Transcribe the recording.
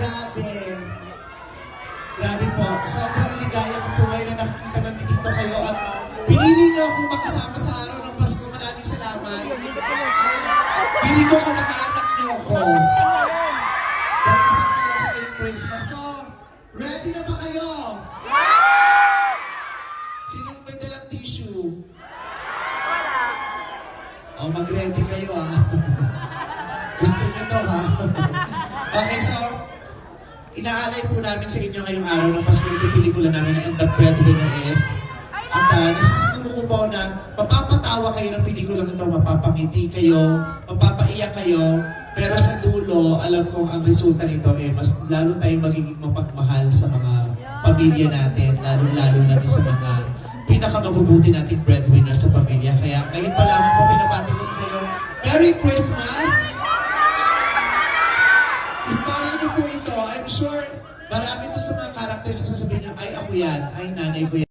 Grabe. Grabe po. Sobrang ligaya ko po ngayon na nakikita na nandito kayo at pinili niyo akong makasama sa araw ng Pasko. Maraming salamat. Pili ko kamag-anak niyo ako. Dahil kasama niyo ako ngayong Christmas. So, ready na ba kayo? Sinong may dalang tissue? O, mag-ready kayo Gusto niyo to Okay, so, inaalay po namin sa inyo ngayong araw ng Pasko itong pelikula namin na And the Breadwinner Is. At nasisiguro ko po na mapapatawa kayo ng pelikulang ito, mapapangiti kayo, mapapaiyak kayo, pero sa dulo, alam kong ang resulta nito mas lalo tayong magiging mapagmahal sa mga pamilya natin, lalo-lalo natin sa mga pinakamabubuti nating breadwinner sa pamilya. Kaya ngayon pa lamang po pinapati ko kayo, Merry Christmas! Istorya niyo po ito. I'm sure marami to sa mga characters na sasabihin niyo, ay ako yan, ay nanay ko yan.